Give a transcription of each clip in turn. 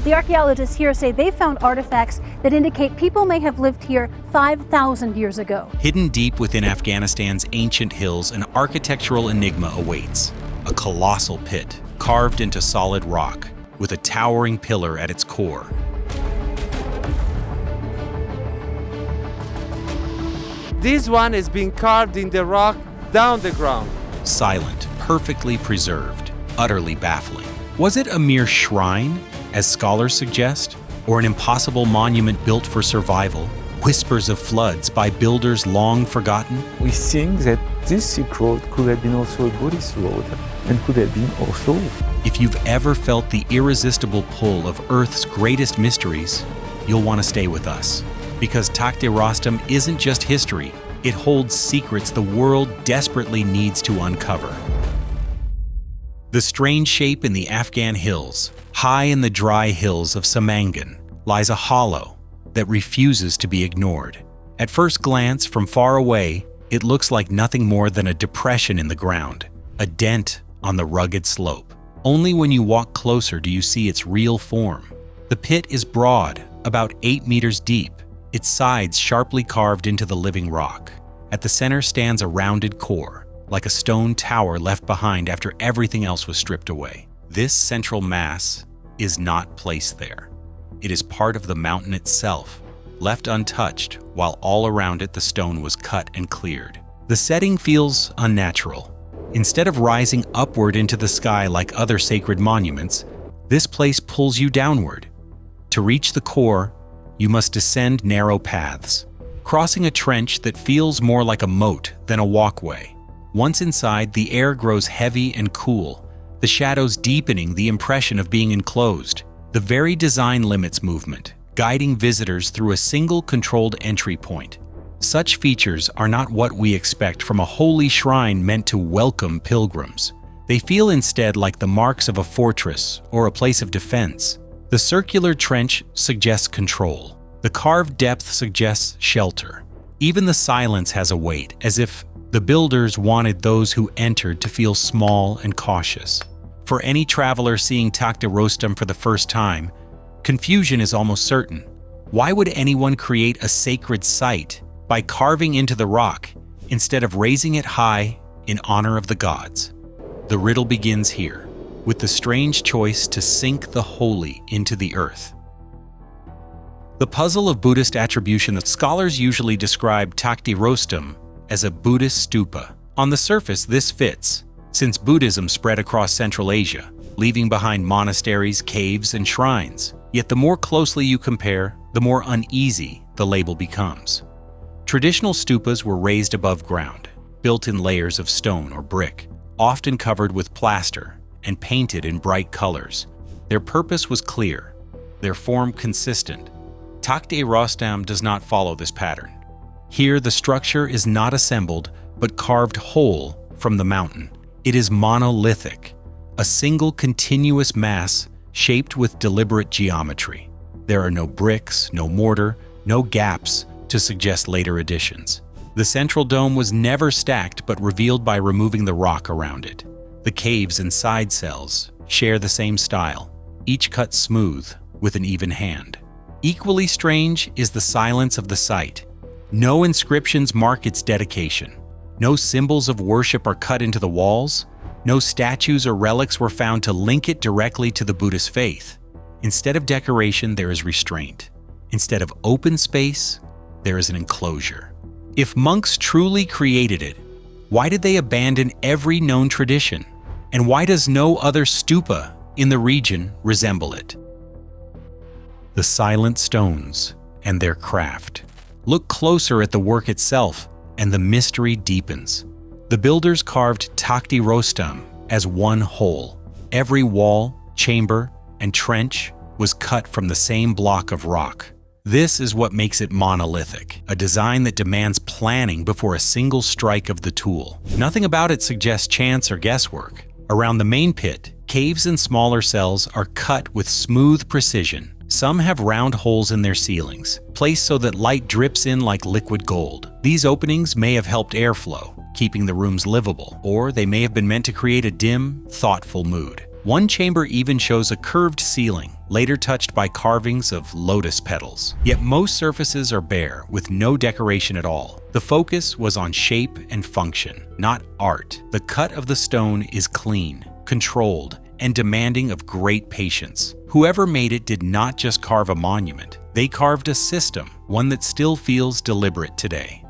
The archaeologists here say they found artifacts that indicate people may have lived here 5,000 years ago. Hidden deep within Afghanistan's ancient hills, an architectural enigma awaits. A colossal pit, carved into solid rock, with a towering pillar at its core. This one is being carved in the rock down the ground. Silent, perfectly preserved, utterly baffling. Was it a mere shrine, as scholars suggest, or an impossible monument built for survival? Whispers of floods by builders long forgotten? We think that this Silk Road could have been also a Buddhist road, and could have been also. If you've ever felt the irresistible pull of Earth's greatest mysteries, you'll want to stay with us. Because Takht-e Rostam isn't just history, it holds secrets the world desperately needs to uncover. The strange shape in the Afghan hills, high in the dry hills of Samangan, lies a hollow that refuses to be ignored. At first glance, from far away, it looks like nothing more than a depression in the ground, a dent on the rugged slope. Only when you walk closer do you see its real form. The pit is broad, about 8 meters deep, its sides sharply carved into the living rock. At the center stands a rounded core, like a stone tower left behind after everything else was stripped away. This central mass is not placed there. It is part of the mountain itself, left untouched, while all around it the stone was cut and cleared. The setting feels unnatural. Instead of rising upward into the sky like other sacred monuments, this place pulls you downward. To reach the core, you must descend narrow paths, crossing a trench that feels more like a moat than a walkway. Once inside, the air grows heavy and cool, the shadows deepening the impression of being enclosed. The very design limits movement, guiding visitors through a single controlled entry point. Such features are not what we expect from a holy shrine meant to welcome pilgrims. They feel instead like the marks of a fortress or a place of defense. The circular trench suggests control. The carved depth suggests shelter. Even the silence has a weight, as if the builders wanted those who entered to feel small and cautious. For any traveler seeing Takht-e Rostam for the first time, confusion is almost certain. Why would anyone create a sacred site by carving into the rock instead of raising it high in honor of the gods? The riddle begins here, with the strange choice to sink the holy into the earth. The puzzle of Buddhist attribution. That scholars usually describe Takht-e Rostam as a Buddhist stupa. On the surface, this fits, since Buddhism spread across Central Asia, leaving behind monasteries, caves, and shrines. Yet the more closely you compare, the more uneasy the label becomes. Traditional stupas were raised above ground, built in layers of stone or brick, often covered with plaster and painted in bright colors. Their purpose was clear, their form consistent. Takht-e Rostam does not follow this pattern. Here, the structure is not assembled, but carved whole from the mountain. It is monolithic, a single continuous mass shaped with deliberate geometry. There are no bricks, no mortar, no gaps to suggest later additions. The central dome was never stacked but revealed by removing the rock around it. The caves and side cells share the same style, each cut smooth with an even hand. Equally strange is the silence of the site. No inscriptions mark its dedication. No symbols of worship are cut into the walls. No statues or relics were found to link it directly to the Buddhist faith. Instead of decoration, there is restraint. Instead of open space, there is an enclosure. If monks truly created it, why did they abandon every known tradition? And why does no other stupa in the region resemble it? The silent stones and their craft. Look closer at the work itself, and the mystery deepens. The builders carved Takht-e Rostam as one whole. Every wall, chamber, and trench was cut from the same block of rock. This is what makes it monolithic, a design that demands planning before a single strike of the tool. Nothing about it suggests chance or guesswork. Around the main pit, caves and smaller cells are cut with smooth precision. Some have round holes in their ceilings, placed so that light drips in like liquid gold. These openings may have helped airflow, keeping the rooms livable, or they may have been meant to create a dim, thoughtful mood. One chamber even shows a curved ceiling, later touched by carvings of lotus petals. Yet most surfaces are bare, with no decoration at all. The focus was on shape and function, not art. The cut of the stone is clean, controlled, and demanding of great patience. Whoever made it did not just carve a monument. They carved a system, one that still feels deliberate today.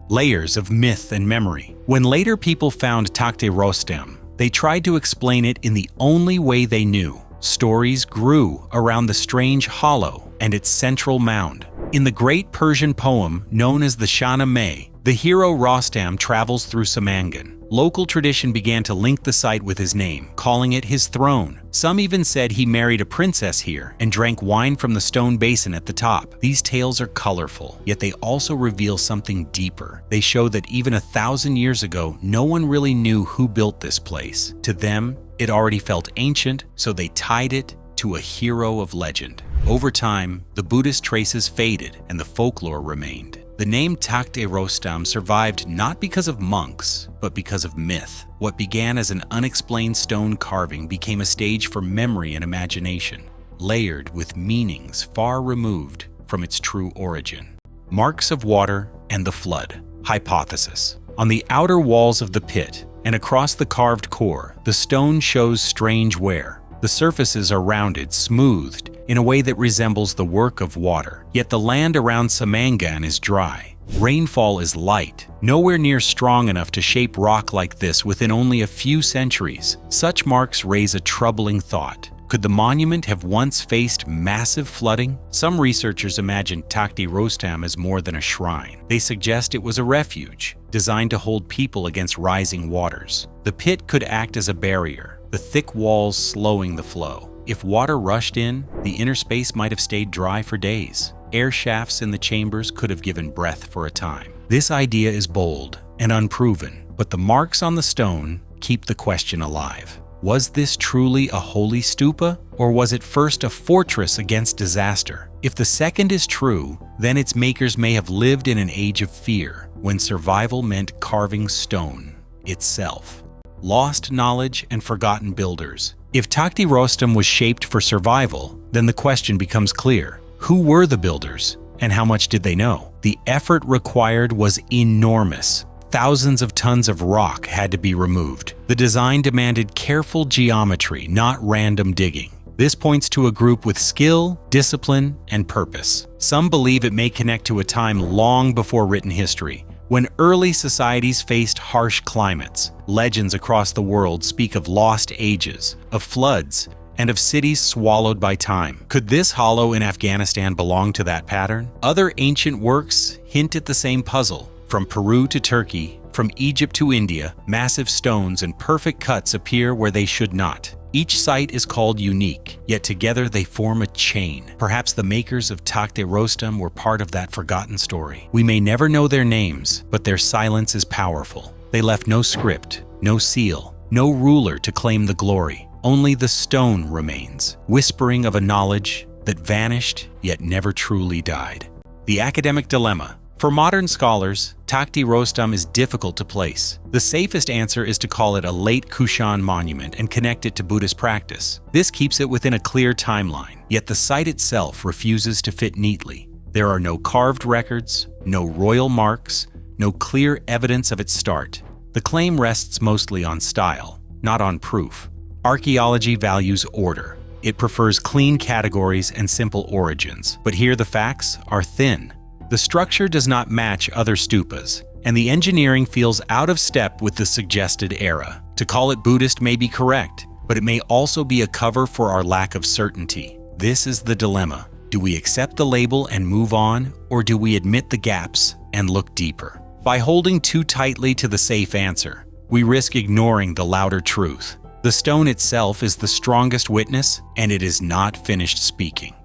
Layers of myth and memory. When later people found Takht-e Rostam, they tried to explain it in the only way they knew. Stories grew around the strange hollow and its central mound. In the great Persian poem known as the Shahnameh, the hero Rostam travels through Samangan. Local tradition began to link the site with his name, calling it his throne. Some even said he married a princess here and drank wine from the stone basin at the top. These tales are colorful, yet they also reveal something deeper. They show that even 1,000 years ago, no one really knew who built this place. To them, it already felt ancient, so they tied it to a hero of legend. Over time, the Buddhist traces faded and the folklore remained. The name Takht-e Rostam survived not because of monks, but because of myth. What began as an unexplained stone carving became a stage for memory and imagination, layered with meanings far removed from its true origin. Marks of water and the flood. Hypothesis. On the outer walls of the pit and across the carved core, the stone shows strange wear. The surfaces are rounded, smoothed, in a way that resembles the work of water. Yet the land around Samangan is dry. Rainfall is light, nowhere near strong enough to shape rock like this within only a few centuries. Such marks raise a troubling thought. Could the monument have once faced massive flooding? Some researchers imagine Takht-e Rostam as more than a shrine. They suggest it was a refuge, designed to hold people against rising waters. The pit could act as a barrier, the thick walls slowing the flow. If water rushed in, the inner space might have stayed dry for days. Air shafts in the chambers could have given breath for a time. This idea is bold and unproven, but the marks on the stone keep the question alive. Was this truly a holy stupa, or was it first a fortress against disaster? If the second is true, then its makers may have lived in an age of fear, when survival meant carving stone itself. Lost knowledge and forgotten builders. If Takht-e Rostam was shaped for survival, then the question becomes clear. Who were the builders, and how much did they know? The effort required was enormous. Thousands of tons of rock had to be removed. The design demanded careful geometry, not random digging. This points to a group with skill, discipline, and purpose. Some believe it may connect to a time long before written history, when early societies faced harsh climates. Legends across the world speak of lost ages, of floods, and of cities swallowed by time. Could this hollow in Afghanistan belong to that pattern? Other ancient works hint at the same puzzle. From Peru to Turkey, from Egypt to India, massive stones and perfect cuts appear where they should not. Each site is called unique, yet together they form a chain. Perhaps the makers of Takht-e Rostam were part of that forgotten story. We may never know their names, but their silence is powerful. They left no script, no seal, no ruler to claim the glory. Only the stone remains, whispering of a knowledge that vanished yet never truly died. The academic dilemma. For modern scholars, Takht-e Rostam is difficult to place. The safest answer is to call it a late Kushan monument and connect it to Buddhist practice. This keeps it within a clear timeline, yet the site itself refuses to fit neatly. There are no carved records, no royal marks, no clear evidence of its start. The claim rests mostly on style, not on proof. Archaeology values order. It prefers clean categories and simple origins, but here the facts are thin. The structure does not match other stupas, and the engineering feels out of step with the suggested era. To call it Buddhist may be correct, but it may also be a cover for our lack of certainty. This is the dilemma. Do we accept the label and move on, or do we admit the gaps and look deeper? By holding too tightly to the safe answer, we risk ignoring the louder truth. The stone itself is the strongest witness, and it is not finished speaking.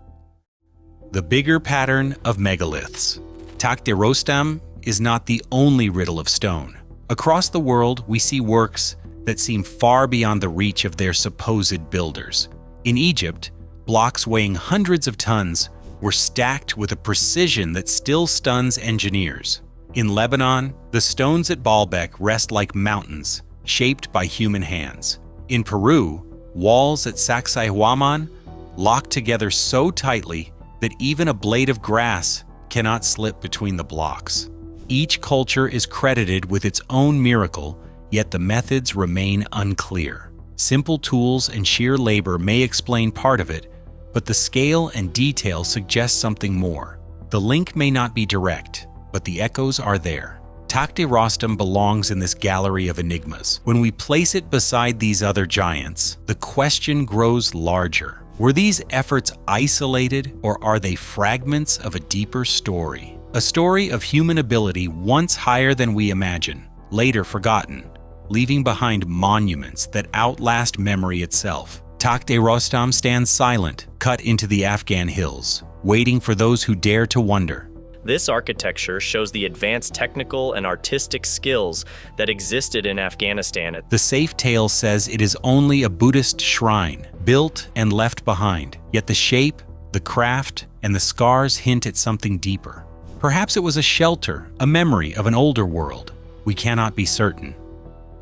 The bigger pattern of megaliths. Takht-e Rostam is not the only riddle of stone. Across the world, we see works that seem far beyond the reach of their supposed builders. In Egypt, blocks weighing hundreds of tons were stacked with a precision that still stuns engineers. In Lebanon, the stones at Baalbek rest like mountains, shaped by human hands. In Peru, Walls at Sacsayhuaman locked together so tightly that even a blade of grass cannot slip between the blocks. Each culture is credited with its own miracle, yet the methods remain unclear. Simple tools and sheer labor may explain part of it, but the scale and detail suggest something more. The link may not be direct, but the echoes are there. Takht-e Rostam belongs in this gallery of enigmas. When we place it beside these other giants, the question grows larger. Were these efforts isolated, or are they fragments of a deeper story? A story of human ability once higher than we imagine, later forgotten, leaving behind monuments that outlast memory itself. Takht-e Rostam stands silent, cut into the Afghan hills, waiting for those who dare to wonder. This architecture shows the advanced technical and artistic skills that existed in Afghanistan. The safe tale says it is only a Buddhist shrine, built and left behind, yet the shape, the craft, and the scars hint at something deeper. Perhaps it was a shelter, a memory of an older world. We cannot be certain.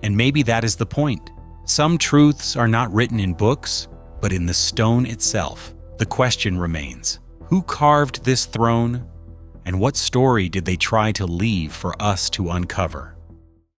And maybe that is the point. Some truths are not written in books, but in the stone itself. The question remains, who carved this throne? And what story did they try to leave for us to uncover?